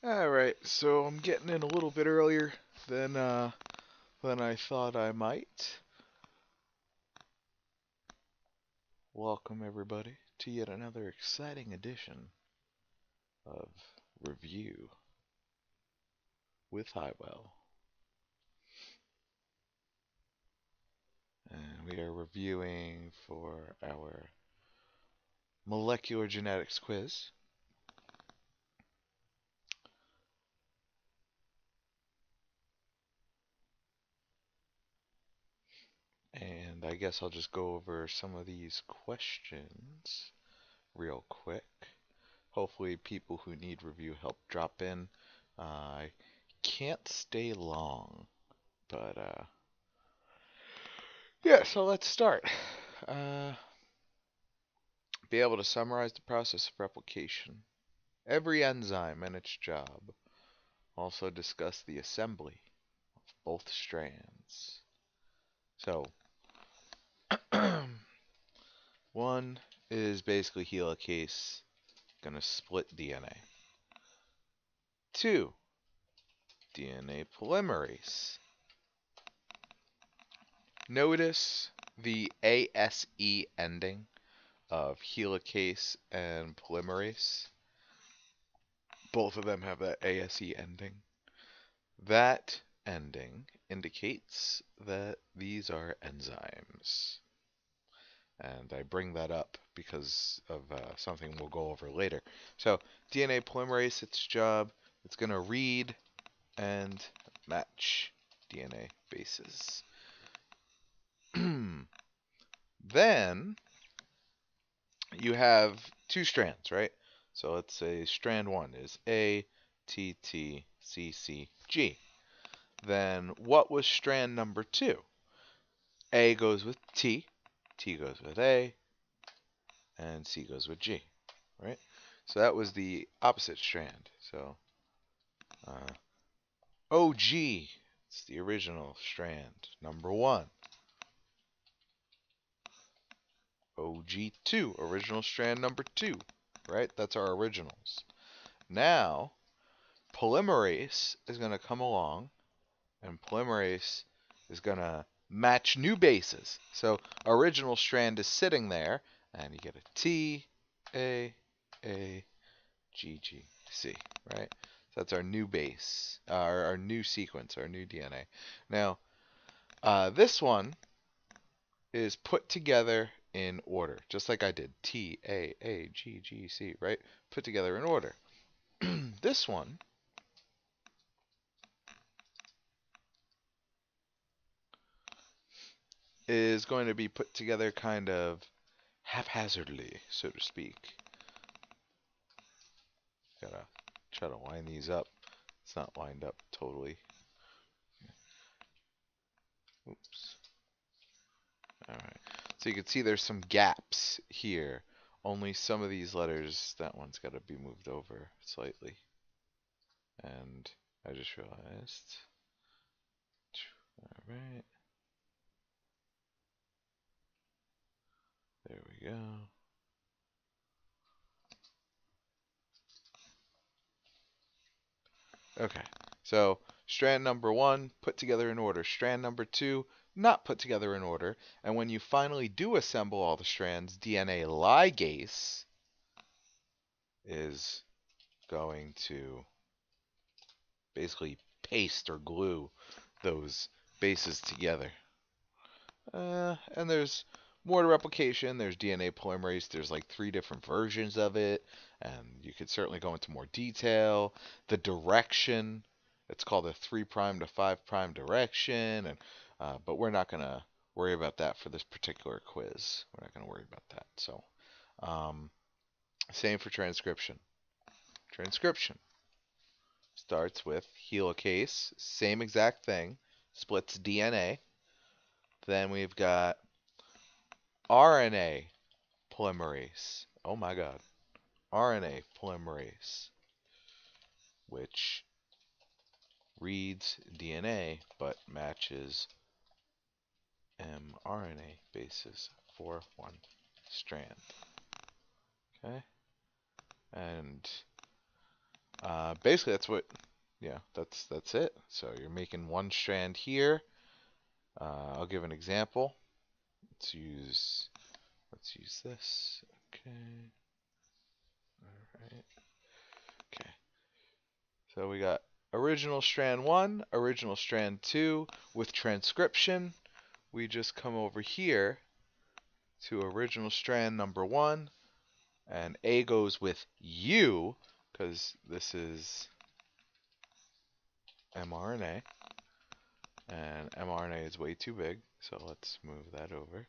Alright, so I'm getting in a little bit earlier than I thought I might. Welcome everybody to yet another exciting edition of Review with Highwell. And we are reviewing for our molecular genetics quiz. And I guess I'll just go over some of these questions real quick. Hopefully people who need review help drop in. I can't stay long, but yeah, so let's start. Uh, be able to summarize the process of replication, every enzyme and its job. Also discuss the assembly of both strands. So, one is basically helicase, gonna split DNA. Two, DNA polymerase. Notice the ASE ending of helicase and polymerase. Both of them have that ASE ending. That ending indicates that these are enzymes. And I bring that up because of something we'll go over later. So DNA polymerase, its job, it's going to read and match DNA bases. Then you have two strands, right? So let's say strand 1 is A, T, T, C, C, G. Then what was strand number 2? A goes with T, T goes with A, and C goes with G, right? So that was the opposite strand. So uh, OG, it's the original strand, number 1. OG2, original strand number 2, right? That's our originals. Now, polymerase is going to come along, and polymerase is going to match new bases. So original strand is sitting there, and you get a T, A, G, G, C, right? So that's our new base, our new sequence, our new DNA. Now, this one is put together in order, just like I did. T, A, G, G, C, right? Put together in order. This one is going to be put together kind of haphazardly, so to speak. Gotta try to line these up. It's not lined up totally. Oops. Alright. So you can see there's some gaps here. Only some of these letters, that one's got to be moved over slightly. And I just realized. Alright. There we go. Okay. So strand number 1 put together in order. Strand number 2 not put together in order. And when you finally do assemble all the strands, DNA ligase is going to basically paste or glue those bases together. And there's more to replication. There's DNA polymerase. There's like 3 different versions of it, and you could certainly go into more detail. The direction, it's called a 3' to 5' direction, and but we're not gonna worry about that for this particular quiz. We're not gonna worry about that. So, um, same for transcription. Transcription starts with helicase, same exact thing, splits DNA. Then we've got RNA polymerase. Oh my God. RNA polymerase, which reads DNA but matches mRNA bases for one strand. Okay? And Basically, that's it. So you're making one strand here. I'll give an example. Let's use this. Okay. All right. Okay. So we got original strand 1, original strand 2 with transcription. We just come over here to original strand number 1, and A goes with U because this is mRNA, and mRNA is way too big, so let's move that over.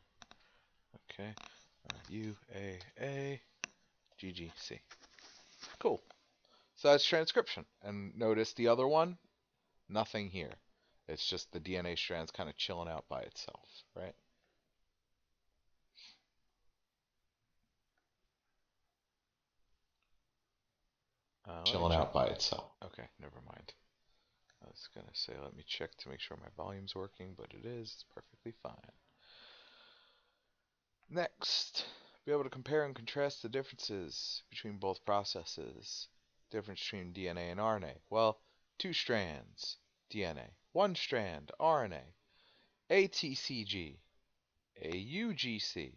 Okay, U, A, G, G, C. Cool. So that's transcription. And notice the other one, nothing here. It's just the DNA strand's kind of chilling out by itself, right? Chilling out by itself. Okay, never mind. I was going to say, let me check to make sure my volume's working, but it is. It's perfectly fine. Next, be able to compare and contrast the differences between both processes. Difference between DNA and RNA. Well, 2 strands, DNA. 1 strand, RNA. ATCG, AUGC.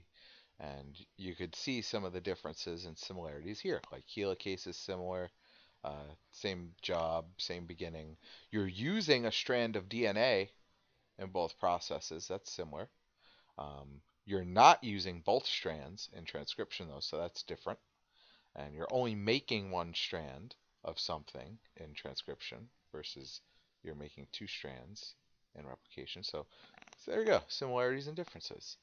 And you could see some of the differences and similarities here. Like helicase is similar, same job, same beginning. You're using a strand of DNA in both processes. That's similar. You're not using both strands in transcription, though, so that's different. And you're only making 1 strand of something in transcription versus you're making 2 strands in replication. So there you go, similarities and differences.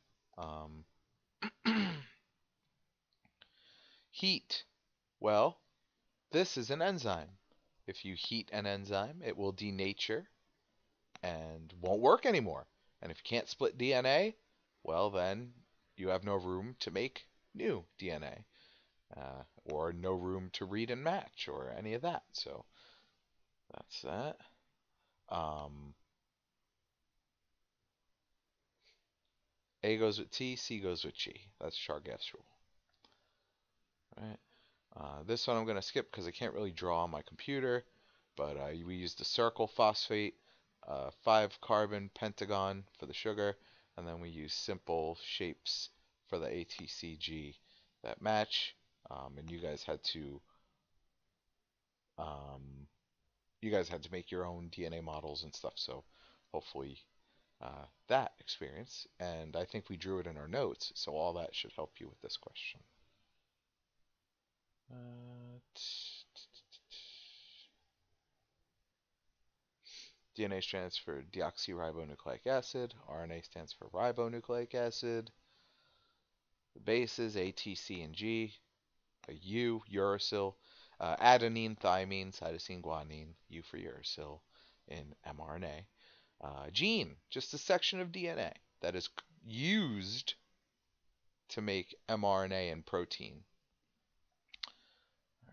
Heat. Well, this is an enzyme. If you heat an enzyme, it will denature and won't work anymore. And if you can't split DNA, well, then you have no room to make new DNA, or no room to read and match, or any of that. So that's that. A goes with T, C goes with G. That's Chargaff's rule. Right. This one I'm going to skip because I can't really draw on my computer, but we use the circle phosphate, 5-carbon pentagon for the sugar, and then we use simple shapes for the ATCG that match. And you guys had to make your own DNA models and stuff. So hopefully that experience, and I think we drew it in our notes, so all that should help you with this question. DNA stands for deoxyribonucleic acid. RNA stands for ribonucleic acid. The bases A, T, C, and G. A U, uracil. Adenine, thymine, cytosine, guanine. U for uracil in mRNA. Gene, just a section of DNA that is used to make mRNA and protein.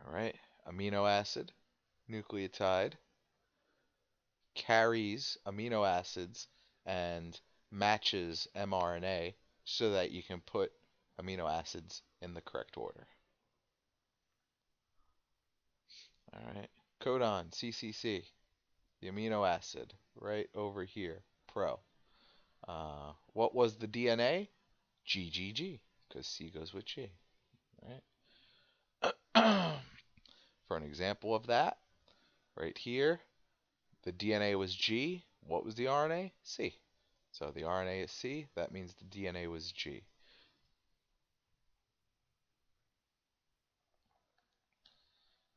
All right, amino acid, nucleotide, carries amino acids and matches mRNA so that you can put amino acids in the correct order. All right, codon, CCC, the amino acid right over here, pro. What was the DNA? GGG, because C goes with G. All right. For an example of that, right here, the DNA was G. What was the RNA? C. So the RNA is C. That means the DNA was G.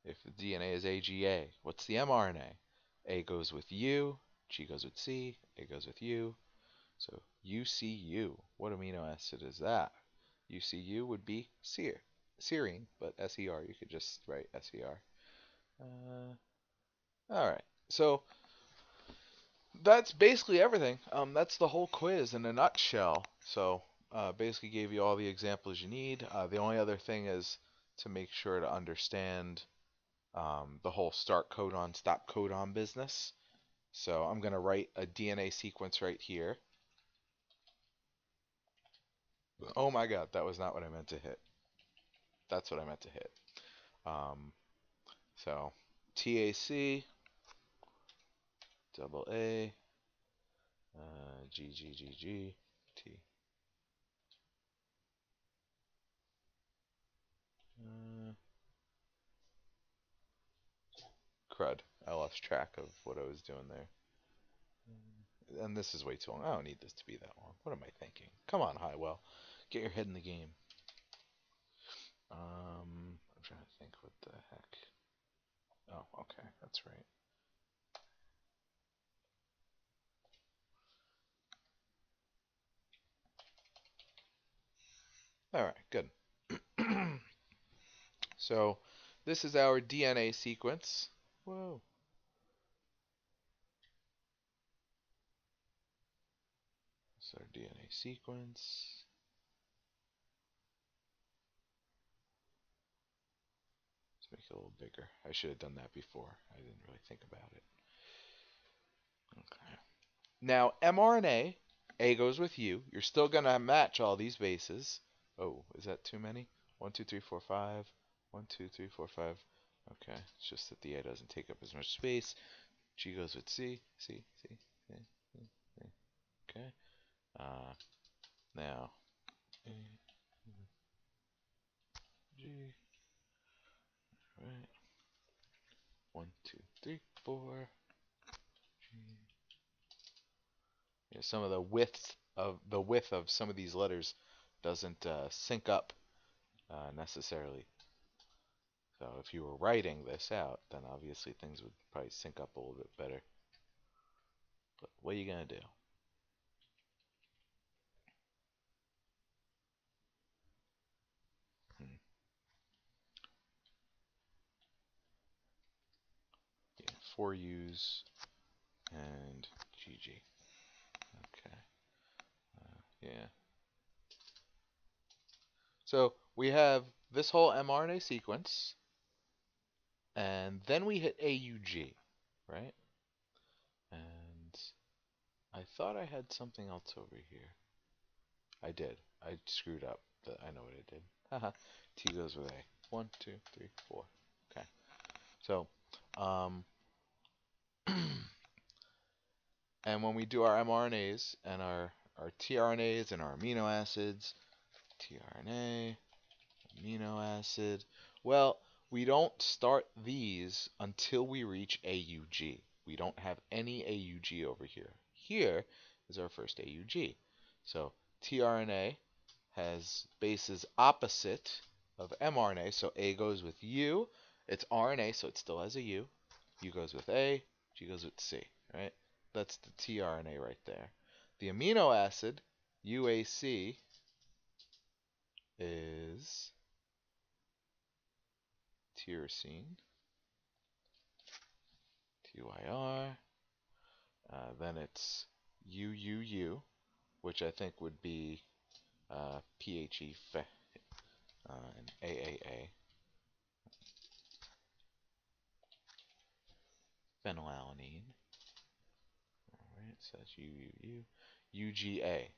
If the DNA is AGA, what's the mRNA? A goes with U, G goes with C, A goes with U. So UCU, what amino acid is that? UCU would be serine, but SER, you could just write SER. Alright, so that's basically everything. That's the whole quiz in a nutshell. So basically gave you all the examples you need. The only other thing is to make sure to understand the whole start codon, stop codon business. So I'm going to write a DNA sequence right here. Oh my god, that was not what I meant to hit. That's what I meant to hit. So TAC, double A, GGGG, T. Crud. I lost track of what I was doing there. And this is way too long. I don't need this to be that long. What am I thinking? Come on, Highwell. Get your head in the game. I'm trying to think what the heck. Oh, okay. That's right. Alright, good. So, this is our DNA sequence. Whoa. This is our DNA sequence. Let's make it a little bigger. I should have done that before. I didn't really think about it. Okay. Now, mRNA, A goes with U. You're still going to match all these bases. Oh, is that too many? 1, 2, 3, 4, 5. 1, 2, 3, 4, 5. Okay, it's just that the A doesn't take up as much space. G goes with C. C, C, C, C, C. Okay. Now, A, G. Right. 1, 2, 3, 4. G. Yeah, some of the width of some of these letters doesn't sync up necessarily. So if you were writing this out, then obviously things would probably sync up a little bit better. But what are you gonna do? Hmm. Yeah, 4 U's and GG. Okay. Yeah. So we have this whole mRNA sequence, and then we hit AUG, right? And I thought I had something else over here. I did. I screwed up. I know what I did. Haha. T goes with A. 1, 2, 3, 4. Okay. So, and when we do our mRNAs and our tRNAs and our amino acids, tRNA, amino acid, well, we don't start these until we reach AUG. We don't have any AUG over here. Here is our first AUG. So tRNA has bases opposite of mRNA, so A goes with U. It's RNA, so it still has a U. U goes with A, G goes with C, right? That's the tRNA right there. The amino acid, UAC, is tyrosine, TYR. Then it's UUU, which I think would be PHE and AAA. Phenylalanine. Alright, so that's UUU. UGA.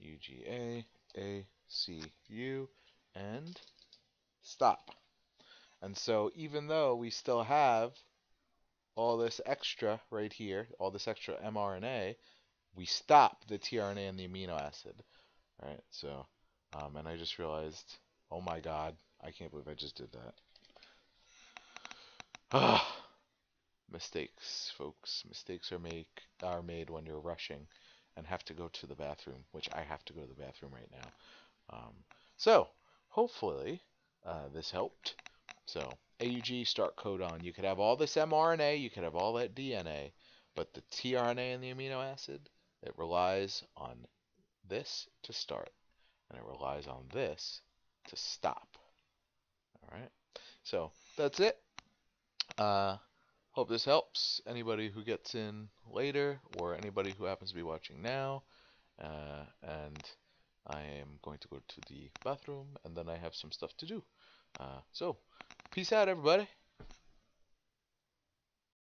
UGA, ACU, and stop. And so even though we still have all this extra right here, all this extra mRNA, we stop the tRNA and the amino acid. Right, so, and I just realized, oh my god, I can't believe I just did that. Mistakes, folks. Mistakes are made when you're rushing and have to go to the bathroom, which I have to go to the bathroom right now. So, hopefully, this helped. So, AUG, start codon. You could have all this mRNA, you could have all that DNA, but the tRNA and the amino acid, it relies on this to start, and it relies on this to stop. All right, so that's it. Hope this helps anybody who gets in later or anybody who happens to be watching now. And I am going to go to the bathroom, and then I have some stuff to do. So, peace out, everybody.